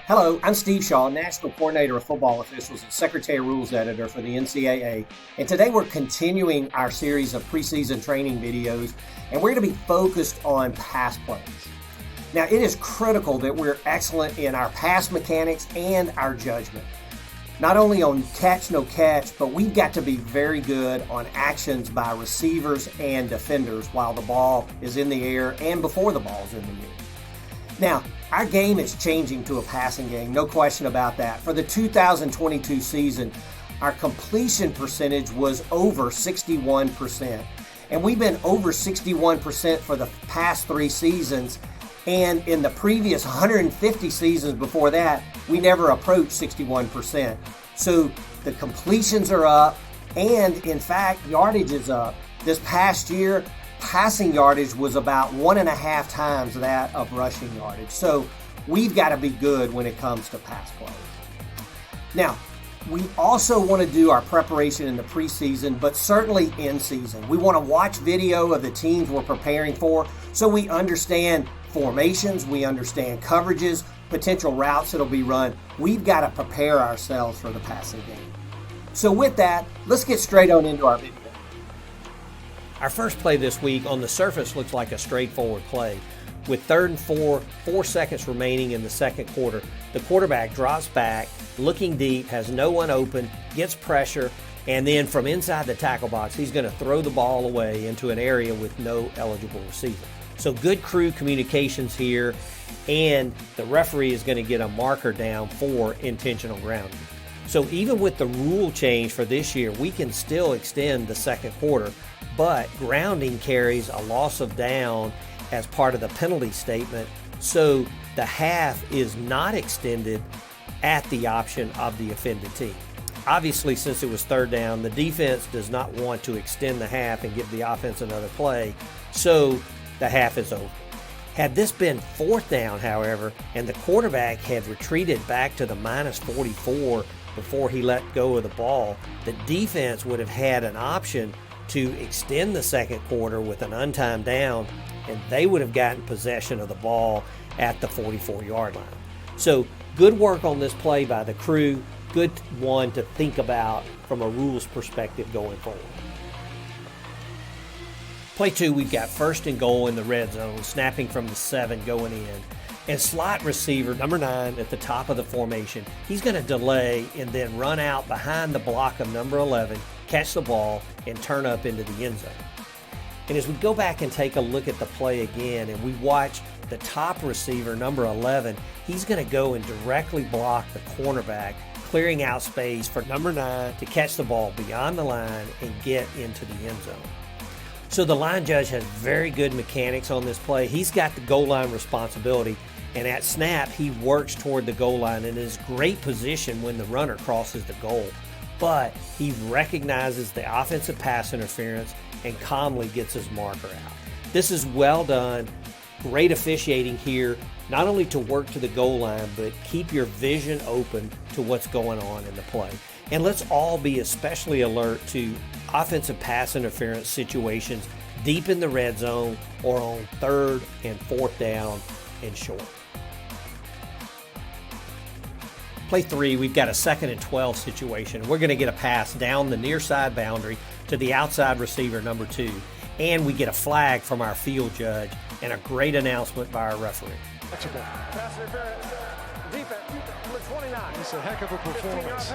Hello, I'm Steve Shaw, National Coordinator of Football Officials and Secretary of Rules Editor for the NCAA. And today we're continuing our series of preseason training videos, and we're going to be focused on pass plays. Now, it is critical that we're excellent in our pass mechanics and our judgment. Not only on catch, no catch, but we've got to be very good on actions by receivers and defenders while the ball is in the air and before the ball's in the air. Now, our game is changing to a passing game, no question about that. For the 2022 season, our completion percentage was over 61%. And we've been over 61% for the past 3 seasons. And in the previous 150 seasons before that, we never approached 61%. So the completions are up, and in fact, yardage is up. This past year, passing yardage was about 1.5 times that of rushing yardage. So we've got to be good when it comes to pass plays. Now, we also want to do our preparation in the preseason, but certainly in season. We want to watch video of the teams we're preparing for so we understand formations, we understand coverages, potential routes that'll be run. We've got to prepare ourselves for the passing game. So with that, let's get straight on into our video. Our first play this week on the surface looks like a straightforward play. With 3rd and 4 seconds remaining in the second quarter, the quarterback drops back, looking deep, has no one open, gets pressure, and then from inside the tackle box, he's going to throw the ball away into an area with no eligible receiver. So good crew communications here, and the referee is going to get a marker down for intentional grounding. So even with the rule change for this year, we can still extend the second quarter, but grounding carries a loss of down as part of the penalty statement, so the half is not extended at the option of the offended team. Obviously, since it was 3rd down, the defense does not want to extend the half and give the offense another play, so the half is over. Had this been 4th down, however, and the quarterback had retreated back to the -44 before he let go of the ball, the defense would have had an option to extend the second quarter with an untimed down, and they would have gotten possession of the ball at the 44-yard line. So good work on this play by the crew. Good one to think about from a rules perspective going forward. Play 2, we've got 1st and goal in the red zone, snapping from the 7 going in. And slot receiver number 9 at the top of the formation, he's going to delay and then run out behind the block of number 11, catch the ball, and turn up into the end zone. And as we go back and take a look at the play again and we watch the top receiver, number 11, he's going to go and directly block the cornerback, clearing out space for number 9 to catch the ball beyond the line and get into the end zone. So the line judge has very good mechanics on this play. He's got the goal line responsibility, and at snap, he works toward the goal line and is great position when the runner crosses the goal. But he recognizes the offensive pass interference and calmly gets his marker out. This is well done. Great officiating here, not only to work to the goal line, but keep your vision open to what's going on in the play. And let's all be especially alert to offensive pass interference situations deep in the red zone or on 3rd and 4th down and short. Play 3, we've got a 2nd and 12 situation. We're going to get a pass down the near side boundary to the outside receiver, number 2, and we get a flag from our field judge and a great announcement by our referee. Pass interference, defense, number 29. It's a heck of a performance.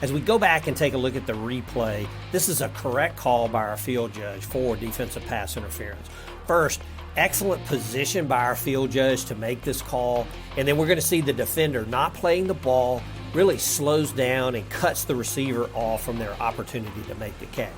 As we go back and take a look at the replay, this is a correct call by our field judge for defensive pass interference. First, excellent position by our field judge to make this call, and then we're going to see the defender not playing the ball, really slows down and cuts the receiver off from their opportunity to make the catch.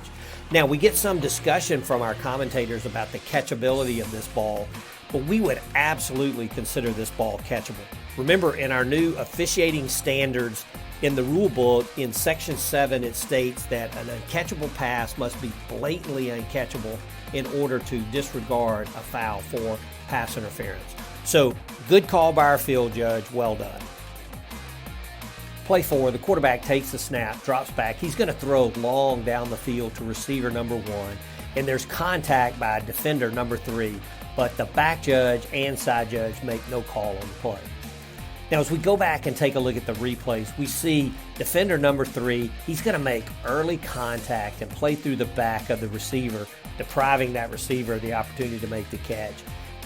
Now, we get some discussion from our commentators about the catchability of this ball, but we would absolutely consider this ball catchable. Remember, in our new officiating standards in the rule book, in Section 7, it states that an uncatchable pass must be blatantly uncatchable in order to disregard a foul for pass interference. So, good call by our field judge, well done. Play 4, the quarterback takes the snap, drops back. He's going to throw long down the field to receiver number 1. and there's contact by defender number 3, but the back judge and side judge make no call on the play. Now, as we go back and take a look at the replays, we see defender number 3, he's going to make early contact and play through the back of the receiver, depriving that receiver of the opportunity to make the catch.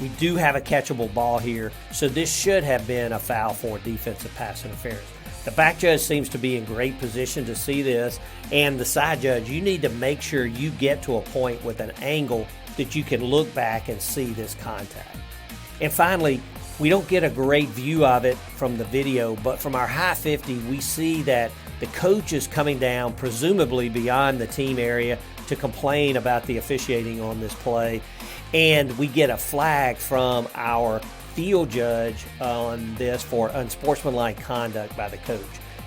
We do have a catchable ball here, so this should have been a foul for defensive pass interference. The back judge seems to be in great position to see this, and the side judge, you need to make sure you get to a point with an angle that you can look back and see this contact. And finally, we don't get a great view of it from the video, but from our high 50, we see that the coach is coming down, presumably beyond the team area, to complain about the officiating on this play. And we get a flag from our field judge on this for unsportsmanlike conduct by the coach.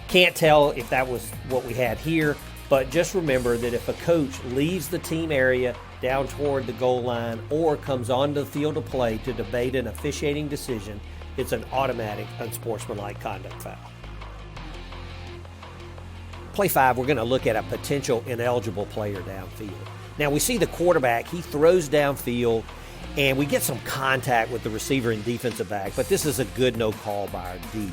Can't tell if that was what we had here, but just remember that if a coach leaves the team area down toward the goal line or comes onto the field of play to debate an officiating decision, it's an automatic unsportsmanlike conduct foul. Play 5, we're going to look at a potential ineligible player downfield. Now we see the quarterback, he throws downfield, and we get some contact with the receiver and defensive back, but this is a good no call by our D.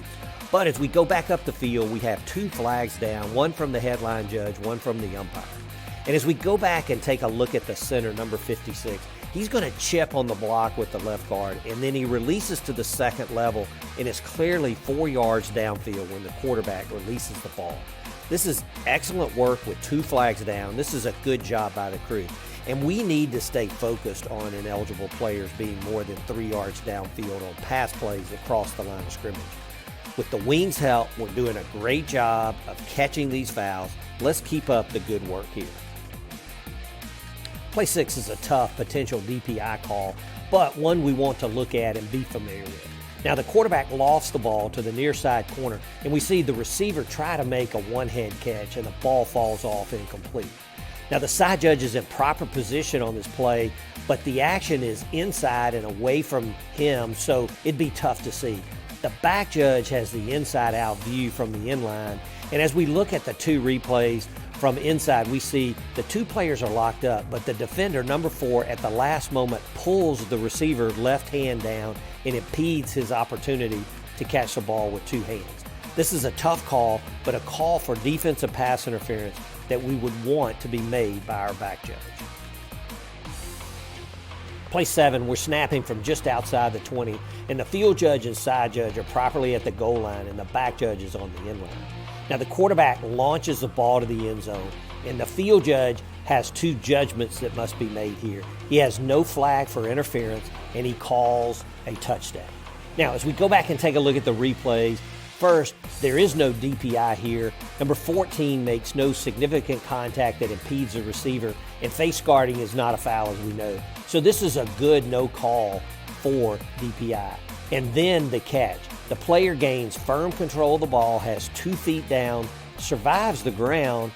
But as we go back up the field, we have 2 flags down, one from the headline judge, one from the umpire. And as we go back and take a look at the center, number 56, he's going to chip on the block with the left guard, and then he releases to the second level, and it's clearly 4 yards downfield when the quarterback releases the ball. This is excellent work with 2 flags down. This is a good job by the crew. And we need to stay focused on ineligible players being more than 3 yards downfield on pass plays across the line of scrimmage. With the wings' help, we're doing a great job of catching these fouls. Let's keep up the good work here. Play 6 is a tough potential DPI call, but one we want to look at and be familiar with. Now the quarterback lofts the ball to the near side corner, and we see the receiver try to make a one-hand catch, and the ball falls off incomplete. Now the side judge is in proper position on this play, but the action is inside and away from him, so it'd be tough to see. The back judge has the inside-out view from the inline, and as we look at the 2 replays from inside, we see the 2 players are locked up, but the defender, number 4, at the last moment pulls the receiver left hand down and impedes his opportunity to catch the ball with 2 hands. This is a tough call, but a call for defensive pass interference that we would want to be made by our back judge. Play 7, we're snapping from just outside the 20, and the field judge and side judge are properly at the goal line, and the back judge is on the end line. Now the quarterback launches the ball to the end zone, and the field judge has 2 judgments that must be made here. He has no flag for interference, and he calls a touchdown. Now as we go back and take a look at the replays, first, there is no DPI here. Number 14 makes no significant contact that impedes the receiver, and face guarding is not a foul, as we know. So this is a good no call for DPI. And then the catch. The player gains firm control of the ball, has 2 feet down, survives the ground,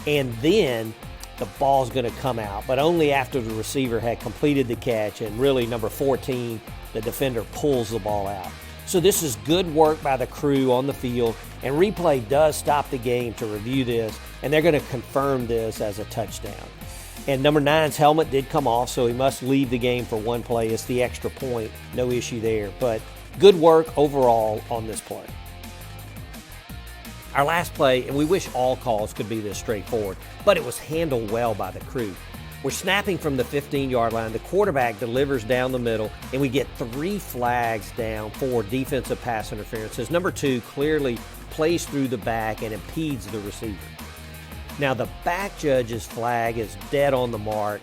and then the ball's going to come out, but only after the receiver had completed the catch, and really number 14, the defender pulls the ball out. So this is good work by the crew on the field, and replay does stop the game to review this, and they're going to confirm this as a touchdown. And number 9's helmet did come off, so he must leave the game for 1 play. It's the extra point, no issue there, but good work overall on this play. Our last play, and we wish all calls could be this straightforward, but it was handled well by the crew. We're snapping from the 15-yard line. The quarterback delivers down the middle, and we get 3 flags down for defensive pass interference, as number 2 clearly plays through the back and impedes the receiver. Now the back judge's flag is dead on the mark,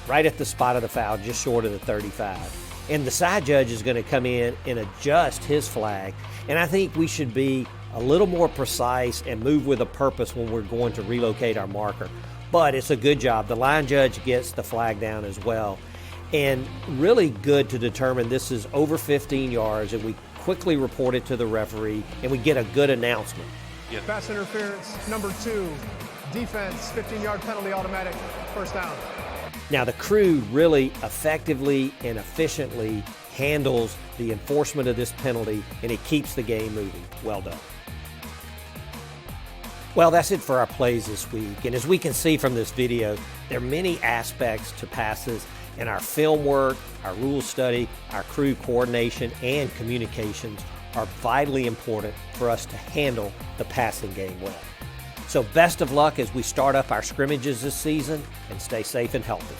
right at the spot of the foul, just short of the 35. And the side judge is going to come in and adjust his flag. And I think we should be a little more precise and move with a purpose when we're going to relocate our marker. But it's a good job. The line judge gets the flag down as well. And really good to determine this is over 15 yards, and we quickly report it to the referee, and we get a good announcement. Pass interference, number 2, defense, 15-yard penalty, automatic, first down. Now the crew really effectively and efficiently handles the enforcement of this penalty, and it keeps the game moving. Well done. Well, that's it for our plays this week. And as we can see from this video, there are many aspects to passes, and our film work, our rule study, our crew coordination, and communications are vitally important for us to handle the passing game well. So best of luck as we start up our scrimmages this season, and stay safe and healthy.